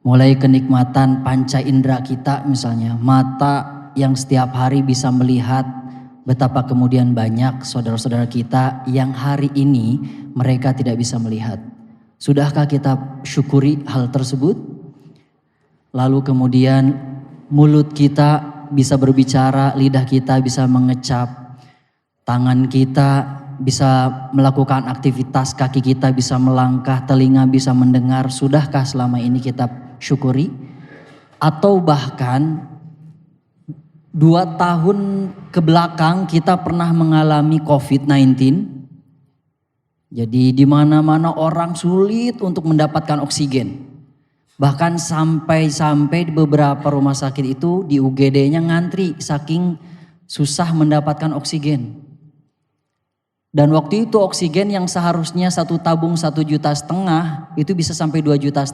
Mulai kenikmatan panca indera kita, misalnya mata yang setiap hari bisa melihat, betapa kemudian banyak saudara-saudara kita yang hari ini mereka tidak bisa melihat. Sudahkah kita syukuri hal tersebut? Lalu kemudian mulut kita bisa berbicara, lidah kita bisa mengecap, tangan kita bisa melakukan aktivitas, kaki kita bisa melangkah, telinga bisa mendengar. Sudahkah selama ini kita syukuri? Atau bahkan 2 tahun ke belakang kita pernah mengalami COVID-19. Jadi di mana-mana orang sulit untuk mendapatkan oksigen. Bahkan sampai di beberapa rumah sakit itu di UGD-nya ngantri saking susah mendapatkan oksigen. Dan waktu itu oksigen yang seharusnya 1 tabung 1,5 juta itu bisa sampai 2,5 juta.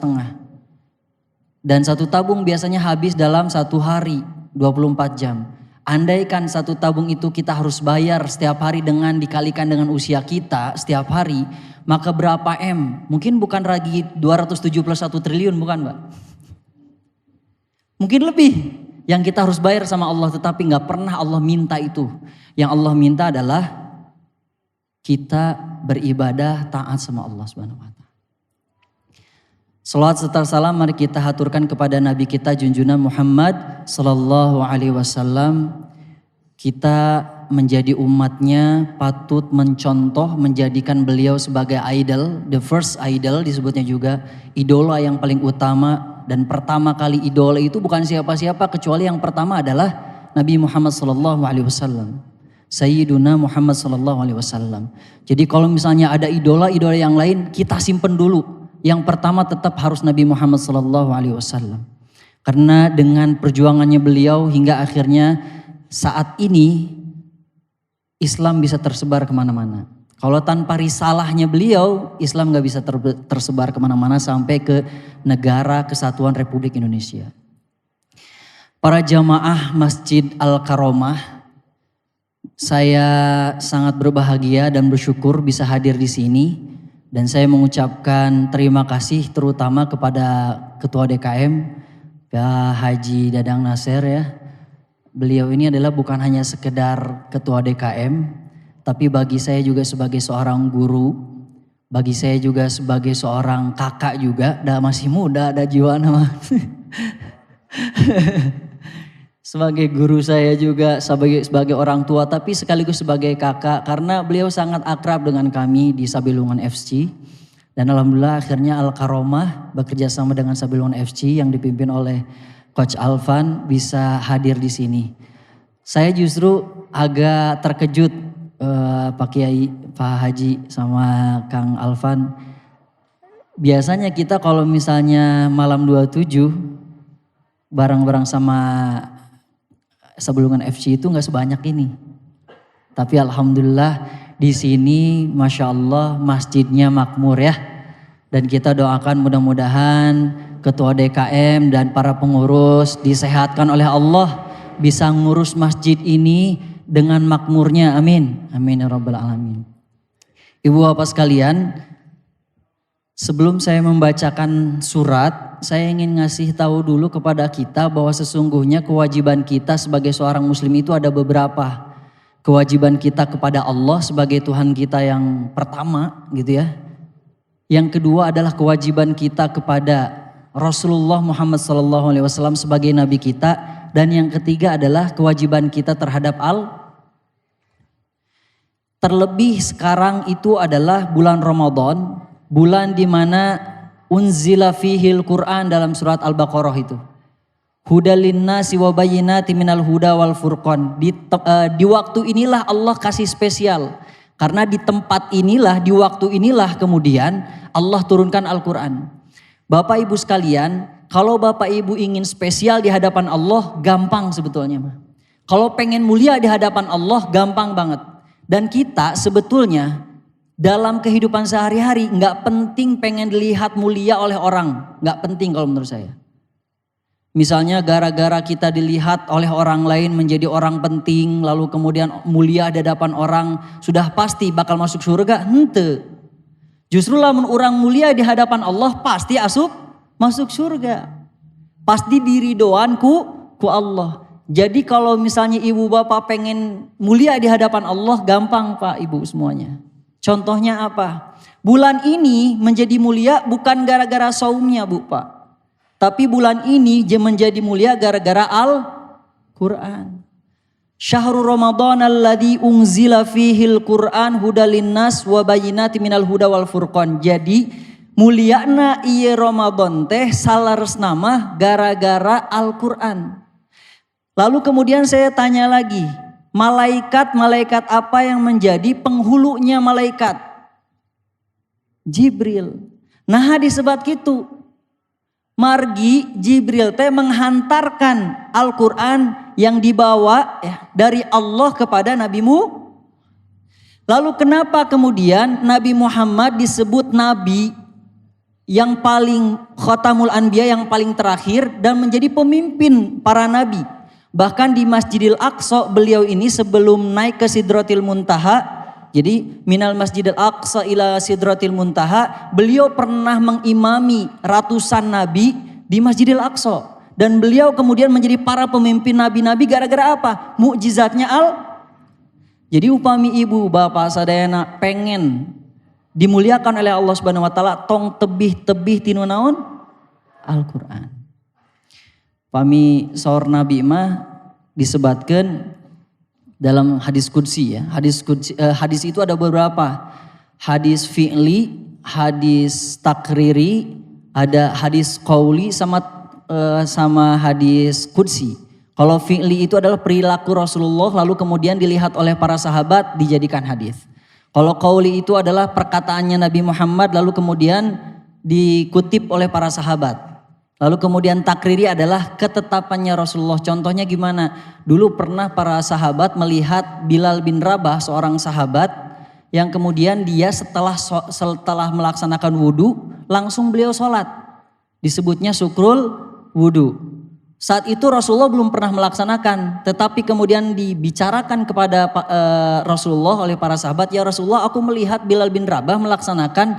Dan 1 tabung biasanya habis dalam 1 hari 24 jam. Andaikan 1 tabung itu kita harus bayar setiap hari dengan dikalikan dengan usia kita setiap hari, maka berapa M? Mungkin bukan lagi 271 triliun, bukan Mbak? Mungkin lebih yang kita harus bayar sama Allah, tetapi gak pernah Allah minta itu. Yang Allah minta adalah kita beribadah taat sama Allah Subhanahu wa taala. Salawat serta salam mari kita haturkan kepada Nabi kita junjungan Muhammad sallallahu alaihi wasallam. Kita menjadi umatnya patut mencontoh, menjadikan beliau sebagai idol, the first idol disebutnya juga, idola yang paling utama. Dan pertama kali idola itu bukan siapa-siapa kecuali yang pertama adalah Nabi Muhammad sallallahu alaihi wasallam. Sayyiduna Muhammad sallallahu alaihi wasallam. Jadi kalau misalnya ada idola-idola yang lain, kita simpen dulu. Yang pertama tetap harus Nabi Muhammad sallallahu alaihi wasallam. Karena dengan perjuangannya beliau hingga akhirnya saat ini Islam bisa tersebar kemana-mana. Kalau tanpa risalahnya beliau, Islam gak bisa tersebar kemana-mana sampai ke negara kesatuan Republik Indonesia. Para jamaah Masjid Al-Karomah, saya sangat berbahagia dan bersyukur bisa hadir di sini. Dan saya mengucapkan terima kasih terutama kepada Ketua DKM, Pak Haji Dadang Nasir ya. Beliau ini adalah bukan hanya sekedar Ketua DKM, tapi bagi saya juga sebagai seorang guru, bagi saya juga sebagai seorang kakak juga, masih muda, ada jiwa nama. Sebagai guru saya juga, sebagai orang tua, tapi sekaligus sebagai kakak. Karena beliau sangat akrab dengan kami di Sabilungan FC. Dan alhamdulillah akhirnya Al-Karomah bekerja sama dengan Sabilungan FC yang dipimpin oleh Coach Alvan bisa hadir di sini. Saya justru agak terkejut Pak Kiai, Pak Haji sama Kang Alvan. Biasanya kita kalau misalnya malam 27 bareng-bareng sama Sabilungan FC itu nggak sebanyak ini. Tapi alhamdulillah di sini masya Allah masjidnya makmur ya. Dan kita doakan mudah-mudahan Ketua DKM dan para pengurus disehatkan oleh Allah, bisa ngurus masjid ini dengan makmurnya. Amin. Amin ya rabbal alamin. Ibu bapak sekalian, sebelum saya membacakan surat, saya ingin ngasih tahu dulu kepada kita bahwa sesungguhnya kewajiban kita sebagai seorang muslim itu ada beberapa. Kewajiban kita kepada Allah sebagai Tuhan kita yang pertama gitu ya. Yang kedua adalah kewajiban kita kepada Rasulullah Muhammad SAW sebagai nabi kita. Dan yang ketiga adalah kewajiban kita terhadap terlebih sekarang itu adalah bulan Ramadan, bulan di mana unzila fihil Quran dalam surat Al-Baqarah itu. Hudal linnasi wa bayyinatin minal huda wal furqan. Di waktu inilah Allah kasih spesial. Karena di tempat inilah, di waktu inilah kemudian Allah turunkan Al-Quran. Bapak Ibu sekalian, kalau Bapak Ibu ingin spesial di hadapan Allah, gampang sebetulnya. Kalau pengen mulia di hadapan Allah, gampang banget. Dan kita sebetulnya dalam kehidupan sehari-hari nggak penting pengen dilihat mulia oleh orang. Nggak penting kalau menurut saya. Misalnya gara-gara kita dilihat oleh orang lain menjadi orang penting, lalu kemudian mulia di hadapan orang, sudah pasti bakal masuk surga? Henteu. Justru lamun orang mulia di hadapan Allah pasti masuk surga. Pasti diridoan ku Allah. Jadi kalau misalnya ibu bapak pengen mulia di hadapan Allah, gampang Pak Ibu semuanya. Contohnya apa? Bulan ini menjadi mulia bukan gara-gara saumnya Bu Pak. Tapi bulan ini menjadi mulia gara-gara Al-Quran. Syahrul Ramadan alladzi unzila fihil Qur'an hudalin nas wa bayyinati minal huda wal furqan. Jadi muliana ieu Ramadan teh salaresna mah gara-gara Al-Qur'an. Lalu kemudian saya tanya lagi, malaikat apa yang menjadi penghulunya malaikat? Jibril. Nah disebut gitu. Margi Jibril teh menghantarkan Al-Qur'an yang dibawa dari Allah kepada nabimu. Lalu kenapa kemudian Nabi Muhammad disebut nabi yang paling khatamul anbiya, yang paling terakhir dan menjadi pemimpin para nabi? Bahkan di Masjidil Aqsa beliau ini sebelum naik ke Sidratil Muntaha, jadi minal Masjidil Aqsa ila Sidratil Muntaha, beliau pernah mengimami ratusan nabi di Masjidil Aqsa. Dan beliau kemudian menjadi para pemimpin nabi-nabi gara-gara apa? Mukjizatnya Jadi upami ibu bapak sadayana pengen dimuliakan oleh Allah Subhanahu wa taala, tong tebih-tebih tinu naon? Al-Qur'an. Pami saur Nabi mah disebatkan dalam hadis qudsi ya. Hadis itu ada beberapa. Hadis fi'li, hadis takriri, ada hadis qauli sama hadis qudsi. Kalau fi'li itu adalah perilaku Rasulullah lalu kemudian dilihat oleh para sahabat dijadikan hadis. Kalau qauli itu adalah perkataannya Nabi Muhammad lalu kemudian dikutip oleh para sahabat. Lalu kemudian takriri adalah ketetapannya Rasulullah. Contohnya gimana? Dulu pernah para sahabat melihat Bilal bin Rabah, seorang sahabat yang kemudian dia setelah melaksanakan wudu langsung beliau sholat. Disebutnya syukrul wudu. Saat itu Rasulullah belum pernah melaksanakan, tetapi kemudian dibicarakan kepada Rasulullah oleh para sahabat, ya Rasulullah, aku melihat Bilal bin Rabah melaksanakan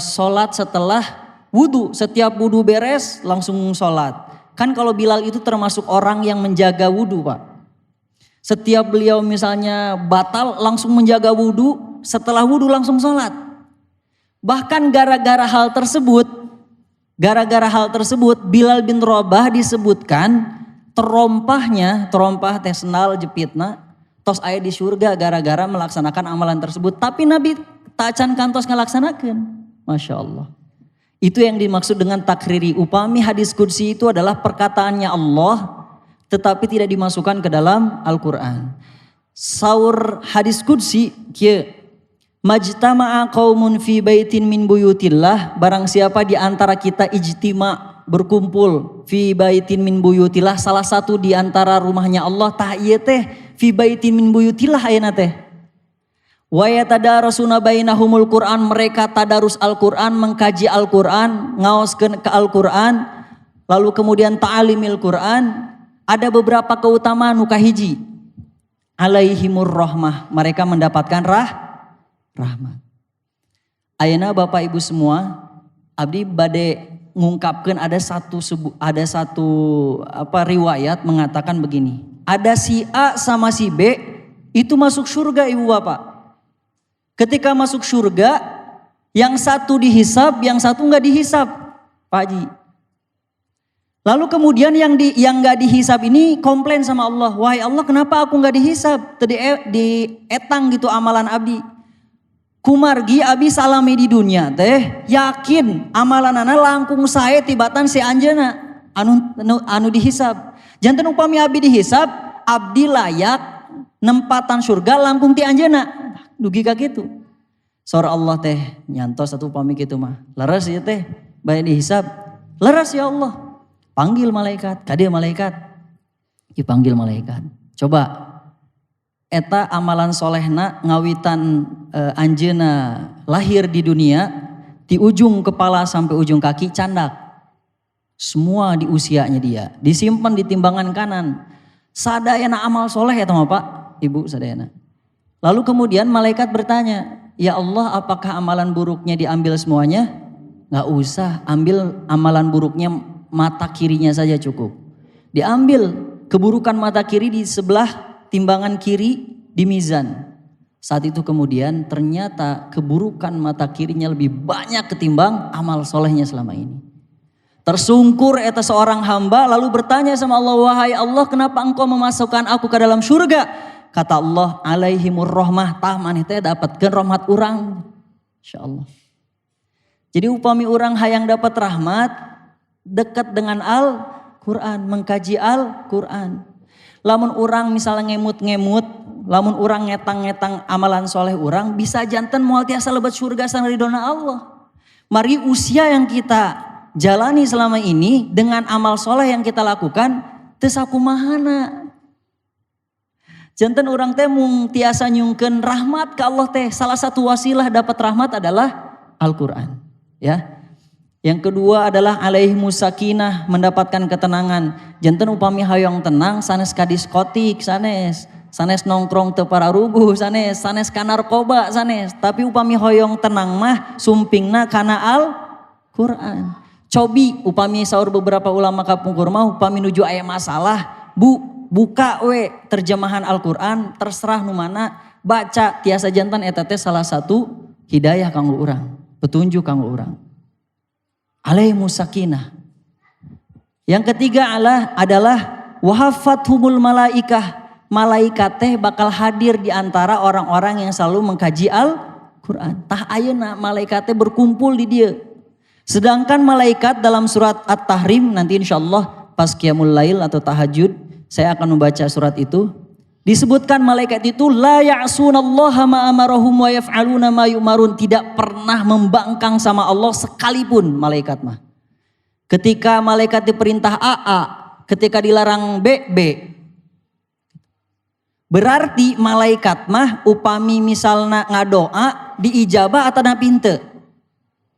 sholat setelah wudu, setiap wudu beres langsung sholat. Kan kalau Bilal itu termasuk orang yang menjaga wudu Pak. Setiap beliau misalnya batal langsung menjaga wudu, setelah wudu langsung sholat. Bahkan gara-gara hal tersebut Bilal bin Rabah disebutkan terompah teh sendal jepitna tos aya di surga gara-gara melaksanakan amalan tersebut. Tapi Nabi tak can kantos ngalaksanakeun. Masya Allah. Itu yang dimaksud dengan takriri. Upami hadis qudsi itu adalah perkataannya Allah tetapi tidak dimasukkan ke dalam Al-Quran. Saur hadis qudsi kieu, majtama'a qaumun fi baitin min buyutillah, barang siapa di antara kita ijtima berkumpul fi baitin min buyutillah, salah satu di antara rumahnya Allah, tah ieu teh fi baitin min buyutillah ayeuna teh. Wa yatadarasuna bainahumul Qur'an, mereka tadarus Al-Qur'an, mengkaji Al-Qur'an, ngaoskeun ke Al-Qur'an, lalu kemudian ta'alimil Qur'an. Ada beberapa keutamaan nu kahiji, alaihimur rahmah, mereka mendapatkan rahmat. Ayeuna Bapak Ibu semua, abdi bade ngungkapkeun ada satu riwayat mengatakan begini. Ada si A sama si B itu masuk surga Ibu Bapak. Ketika masuk surga, yang satu dihisab, yang satu enggak dihisab, Pak Haji. Lalu kemudian yang enggak dihisab ini komplain sama Allah, wahai Allah kenapa aku enggak dihisab? Tadi dietang gitu amalan abdi. Kumargi abi salami di dunia teh, yakin amalanana langkung sae tibatan si anjeuna anu dihisab. Janten upami abi dihisab, abdi layak nempatan surga langkung ti anjeuna. Dugi ka kitu. Saur Allah teh nyantos satu upami kitu mah. Leres ieu teh bae dihisab. Leres ya Allah. Panggil malaikat, kadieu malaikat. Dipanggil malaikat. Coba eta amalan solehna ngawitan anjeuna lahir di dunia, di ujung kepala sampai ujung kaki candak. Semua di usianya dia, disimpan di timbangan kanan. Sadayana amal soleh eta mah Pak, Ibu sadayana. Lalu kemudian malaikat bertanya, ya Allah apakah amalan buruknya diambil semuanya? Gak usah, ambil amalan buruknya mata kirinya saja cukup. Diambil keburukan mata kiri di sebelah timbangan kiri di mizan. Saat itu kemudian ternyata keburukan mata kirinya lebih banyak ketimbang amal solehnya selama ini. Tersungkur eta seorang hamba lalu bertanya sama Allah, wahai Allah, kenapa engkau memasukkan aku ke dalam surga? Kata Allah, alaihimur rahmah, tah maneh teh dapatkeun rahmat urang. Insyaallah. Jadi upami urang hayang dapat rahmat, dekat dengan Al-Quran, mengkaji Al-Quran. Lamun urang misalnya ngemut-ngemut, lamun urang ngetang-ngetang amalan soleh urang, bisa janten moal tiasa lebat surga sana ridona Allah. Mari usia yang kita jalani selama ini dengan amal soleh yang kita lakukan, teu sakumahana. Janten urang teh mung tiasa nyungkeun rahmat ke Allah teh, salah satu wasilah dapat rahmat adalah Al-Quran. Ya. Yang kedua adalah alaihimus sakinah, mendapatkan ketenangan. Janten upami hayang tenang sanes ka diskotik, sanes nongkrong teu pararuguh, sanes ka narkoba, tapi upami hoyong tenang mah sumpingna kana Al-Quran. Cobi upami saur beberapa ulama kapungkur mah upami nuju aya masalah, buka we terjemahan Al-Quran, terserah nu mana, baca tiasa jantan eta teh salah satu hidayah kanggo urang, petunjuk kanggo urang. Alaihimus sakinah. Yang ketiga adalah wahafathumul malaikah. Malaikat teh bakal hadir di antara orang-orang yang selalu mengkaji Al-Quran. Tah ayeuna malaikat teh berkumpul di dia. Sedangkan malaikat dalam surat At-Tahrim, nanti insyaallah pas qiyamul lail atau tahajud saya akan membaca surat itu. Disebutkan malaikat itu la ya'sunallaha ma amarahum wa yaf'aluna ma yu'marun, tidak pernah membangkang sama Allah sekalipun malaikat mah. Ketika malaikat diperintah A, ketika dilarang B. Berarti malaikat mah upami misalna ngadoa diijabah atau pinte.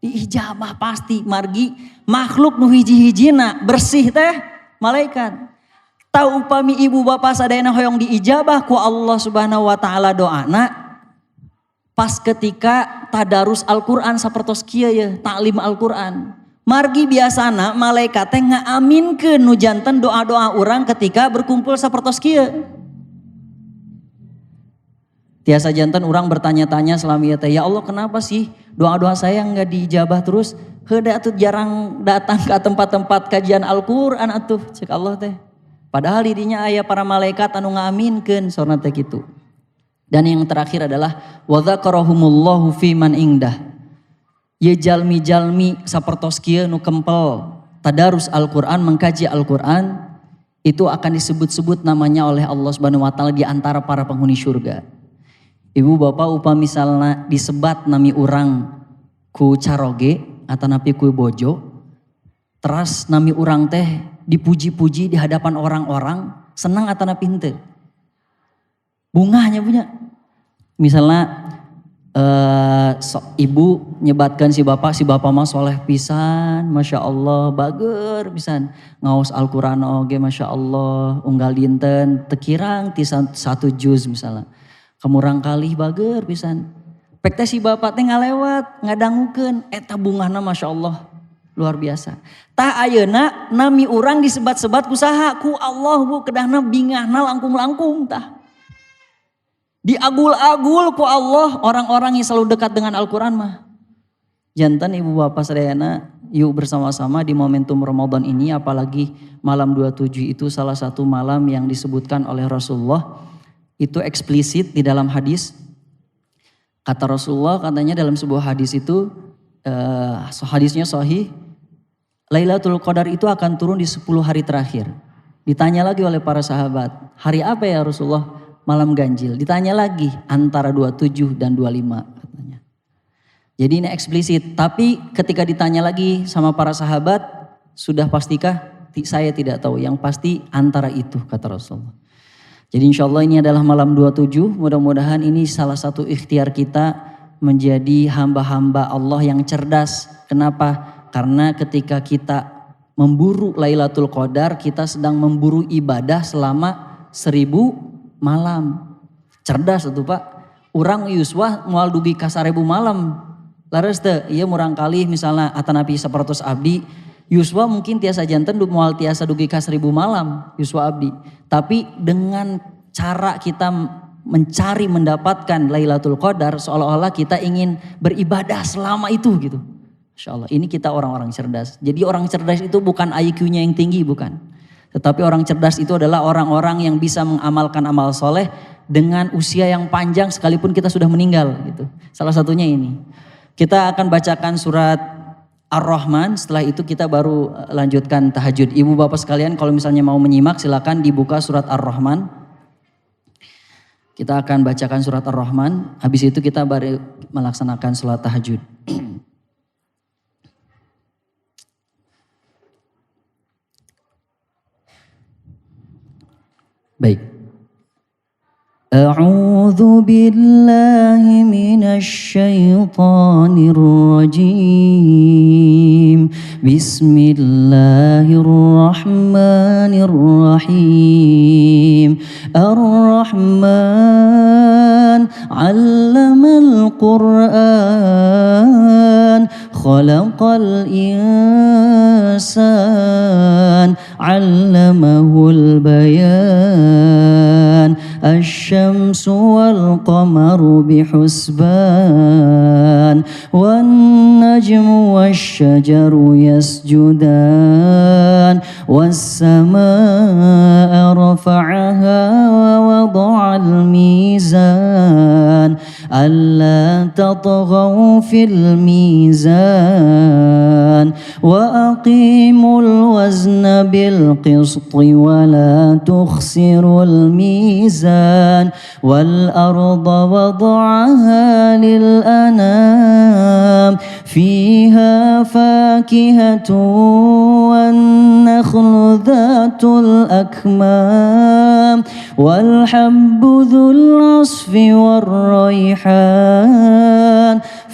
Diijabah pasti margi makhluk nu hiji-hijina bersih teh malaikat. Tahu upami ibu bapak sadayana hoyong diijabah ku Allah Subhanahu wa taala doana pas ketika tadarus Al-Qur'an sapertos kieu ya, taklim Al-Qur'an. Margi biasana malaikat teh ngaaminkeun nu janten doa-doa urang ketika berkumpul sapertos kieu. Tiasa janten urang bertanya-tanya selama ieu teh, ya Allah kenapa sih doa-doa saya enggak diijabah terus? Heuda atuh jarang datang ke tempat-tempat kajian Al-Qur'an atuh cek Allah teh. Padahal dirinya aya para malaikat anu ngaminkeun sorna teh kitu. Dan yang terakhir adalah wa dzakarahumullahu fi man indah. Ye jalmi-jalmi sapertos kieu nu kempel tadarus Al-Qur'an, mengkaji Al-Qur'an, itu akan disebut-sebut namanya oleh Allah Subhanahu wa taala di antara para penghuni surga. Ibu bapak upami misalna disebat nami urang ku caroge atanapi ku bojo, teras nami urang teh dipuji-puji di hadapan orang-orang, senang atau pinte. Bungahnya punya. Misalnya ibu nyebatkan si bapak mah soleh pisan, masya Allah, bager pisan. Ngaos Al-Quran oge masya Allah, unggal dinten, tekirang ti satu juz misalnya. Kemurang kali bager pisan. Pek teh si bapak teh ngalewat, ngadangukeun, eta bungahna masya Allah. Luar biasa. Tah ayeuna nami urang disebat-sebat kusaha ku Allah bu kedahna bingahna langkung-langkung tah. Diagul-agul ku Allah orang-orang yang selalu dekat dengan Al-Quran mah. Jantan ibu bapak sadayana yuk bersama-sama di momentum Ramadan ini, apalagi malam 27 itu salah satu malam yang disebutkan oleh Rasulullah. Itu eksplisit di dalam hadis. Kata Rasulullah katanya dalam sebuah hadis itu, hadisnya sahih, Lailatul Qadar itu akan turun di 10 hari terakhir. Ditanya lagi oleh para sahabat, hari apa ya Rasulullah? Malam ganjil. Ditanya lagi antara 27 dan 25 katanya. Jadi ini eksplisit, tapi ketika ditanya lagi sama para sahabat, sudah pastikah? Saya tidak tahu, yang pasti antara itu kata Rasulullah. Jadi insya Allah ini adalah malam 27, mudah-mudahan ini salah satu ikhtiar kita menjadi hamba-hamba Allah yang cerdas. Kenapa? Karena ketika kita memburu Lailatul Qadar, kita sedang memburu ibadah selama 1000 malam. Cerdas itu Pak. Urang yuswah moal dugi ka 1000 malam. Laras teh ieu murang kali misalnya atanapi sapertos abdi Yuswa mungkin tiasa janten moal tiasa dugi ka 1000 malam Yuswa abdi. Tapi dengan cara kita mencari mendapatkan Lailatul Qadar seolah-olah kita ingin beribadah selama itu gitu. Masya Allah, ini kita orang-orang cerdas. Jadi orang cerdas itu bukan IQ-nya yang tinggi, bukan. Tetapi orang cerdas itu adalah orang-orang yang bisa mengamalkan amal soleh dengan usia yang panjang sekalipun kita sudah meninggal gitu. Salah satunya ini. Kita akan bacakan surat Ar-Rahman, setelah itu kita baru lanjutkan tahajud. Ibu bapak sekalian kalau misalnya mau menyimak silakan dibuka surat Ar-Rahman. Kita akan bacakan surat Ar-Rahman, habis itu kita baru melaksanakan sholat tahajud. Baik. A'udzu billahi minasy syaithanir rajim. Bismillahirrahmanirrahim. Ar-Rahman 'allamal Qur'an, khalaqal insan, 'allamahul bayan. الشمس والقمر بحسبان والنجم والشجر يسجدان والسماء رفعها ووضع الميزان ألا تطغوا في الميزان وأقيموا الوزن بالقسط ولا تخسروا الميزان والأرض وضعها للأنام فيها فاكهة والنخل ذات الأكمام والحب ذو العصف والريحان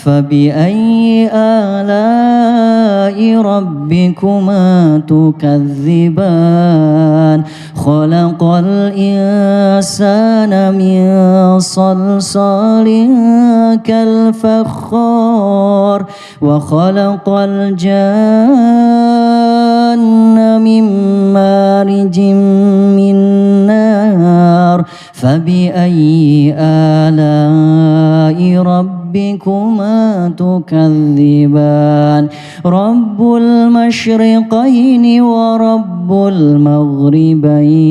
فبأي آلاء ربكما تكذبان خلق الإنسان من صلصال كالفخار وخلق الجان من مارج من نار فبأي آلاء ربكما تكذبان رب المشرقين ورب المغربين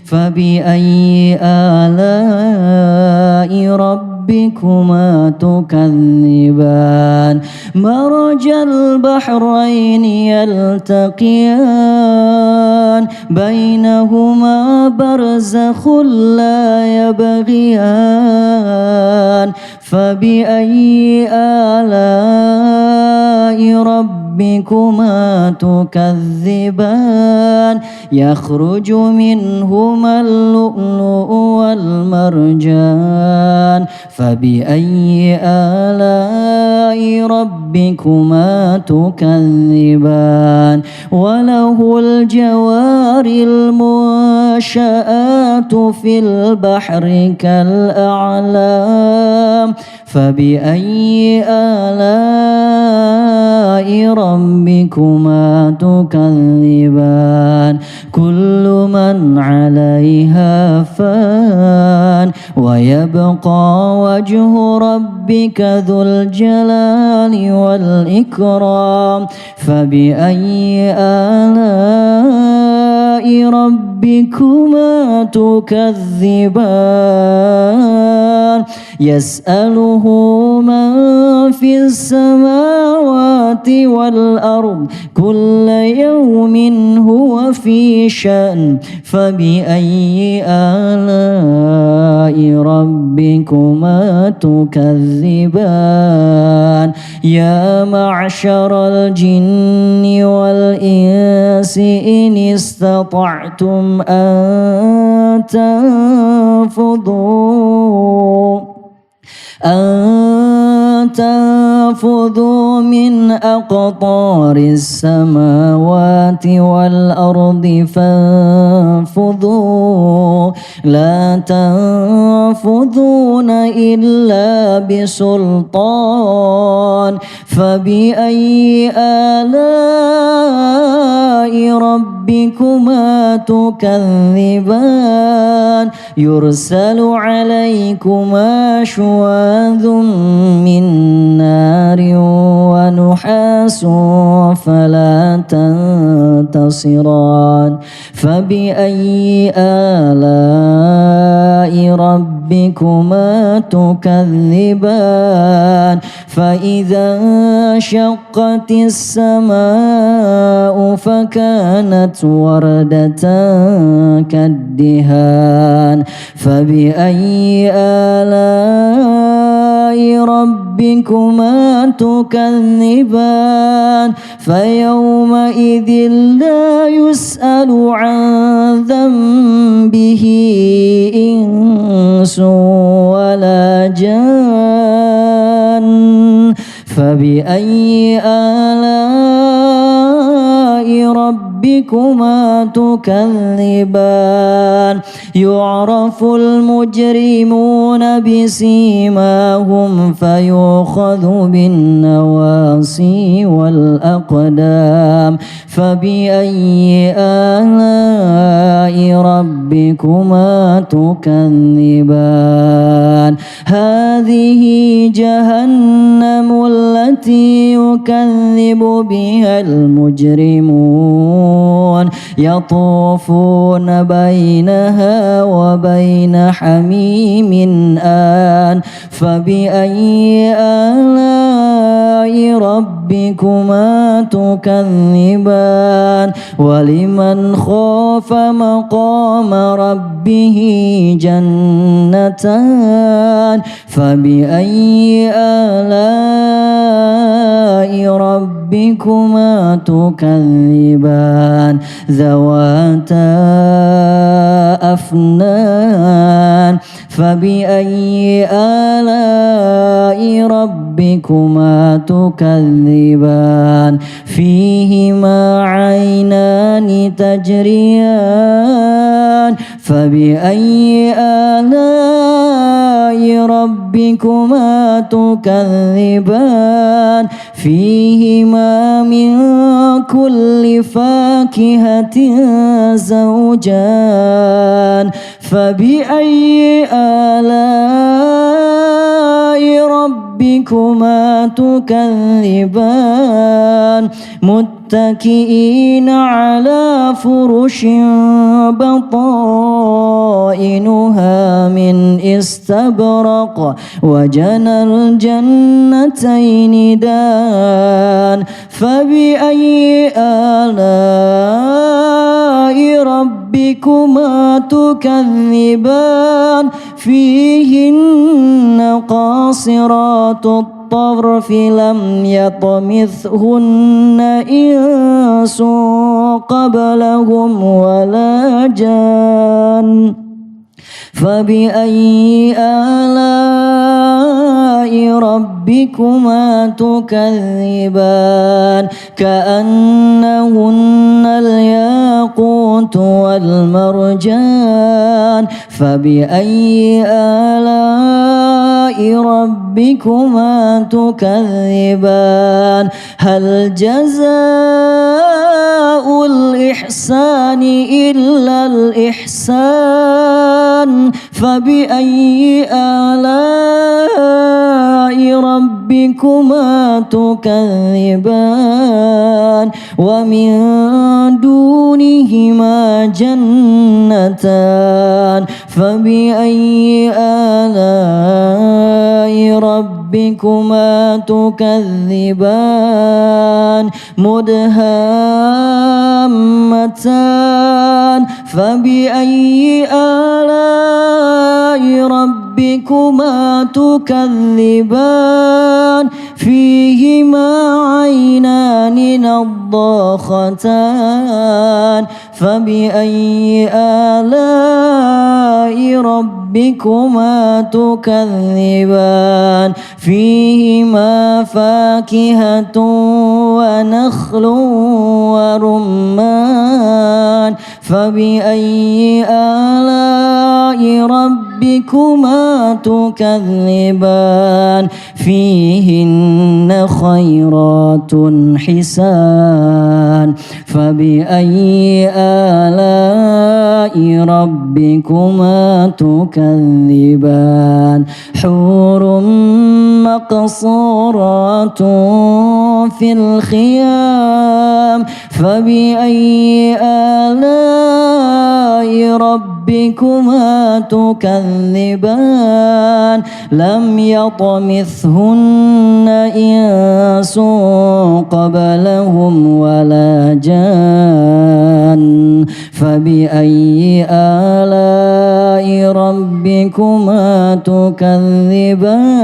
فبأي آلاء ربكما تكذبان مرج البحرين يلتقيان بينهما برزخ لا يبغيان فبأي آلاء ربكما تكذبان يخرج منهما اللؤلؤ والمرجان فبأي آلاء ربكما تكذبان وله الجوار المنشآت في البحر كالأعلام فبأي آلاء ربكما تكذبان كل من عليها فان ويبقى وجه ربك ذو الجلال والإكرام فبأي آلاء ربكما تكذبان يسأله من في السماوات والأرض كل يوم هو في شأن فبأي آلاء ربكما تكذبان يا معشر الجن والإنس إن استطعتم أن تنفذ من أقطار السماوات والأرض فانفذوا لا تنفذون إلا بسلطان فبأي آلاء ربكما تكذبان يرسل عليكما شواظ من نار ونحاس فلا تنتصران فبأي آلاء ربكما تكذبان فإذا انشقت السماء فكانت وردة كالدهان فبأي آلاء ربكما تكذبان فيومئذ لا يسأل عن ذنبه إنس ولا جان فبأي آلاء ربكما تكذبان يعرف المجرمون بسيماهم فيؤخذ بالنواصي والأقدام فبأي آلاء ربكما تكذبان هذه جهنم التي يكذب بها المجرمون يطوفون بينها وبين حميم آن فبأي آلاء ربكما تكذبان ولمن خاف مقام ربه جنتان فبأي آلاء ربكما تكذبان ذواتا أفنان فبأي آلاء ربكما تكذبان فيهما عينان تجريان فبأي آلاء ربكما تكذبان فيهما من كل فاكهة زوجان فبأي آلاء ربكما تكذبان متكئين على فرش بطائنها من استبرق وجنى الجنتين دان فبأي آلاء ربكما تكذبان فيهن قاصرات الطرف لم يطمثهن إنس قبلهم ولا جان فبأي آلاء ربكما تكذبان كأنهن الياقوت والمرجان فبأي آلاء ربكما تكذبان هل جزاء الإحسان إلا الإحسان فبأي آلاء ربكما تكذبان ومن دونهما جنتان فبأي آلاء ربكما تكذبان مدهامتان فبأي آلاء ربكما تكذبان فيهما عينان نضاختان فبأي آلاء ربكما تكذبان فيهما فاكهة ونخل ورمان فبأي آلاء ربكما تكذبان فيهن خيرات حسان فبأي آلاء ربكما تكذبان حور مقصورات في الخيام فبأي آلاء ربكما تكذبان لم يطمثهن إنس قبلهم ولا جان فبأي آلاء ربكما تكذبان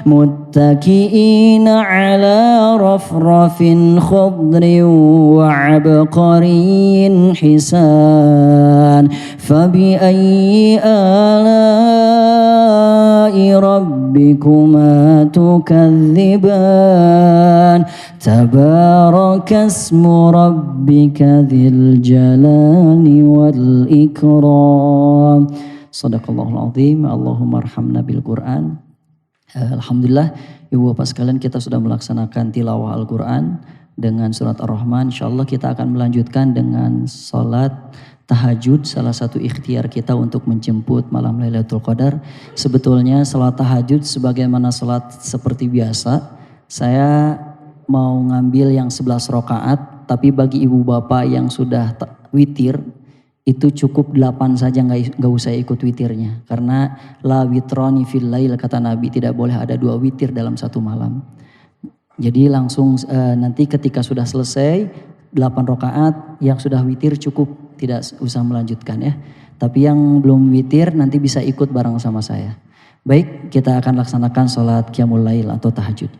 متكئين على رفرف خضر وعبقري حسان فبأي آلاء ربكما تكذبان تبارك اسم ربك ذي الجلال والإكرام Sadaqallahul azim. Allahumma arhamna bil Quran. Alhamdulillah Ibu Bapak sekalian, kita sudah melaksanakan tilawah Al-Quran dengan surat Ar-Rahman. InsyaAllah kita akan melanjutkan dengan salat tahajud, salah satu ikhtiar kita untuk menjemput malam Lailatul Qadar. Sebetulnya salat tahajud sebagaimana salat seperti biasa, saya mau ngambil yang 11 rakaat, tapi bagi ibu bapak yang sudah witir, itu cukup 8 saja, nggak usah ikut witirnya. Karena la witrani fil lail, kata Nabi, tidak boleh ada 2 witir dalam satu malam. Jadi langsung nanti ketika sudah selesai 8 rakaat, yang sudah witir cukup, tidak usah melanjutkan ya. Tapi yang belum witir nanti bisa ikut bareng sama saya. Baik, kita akan laksanakan sholat qiyamul lail atau tahajud.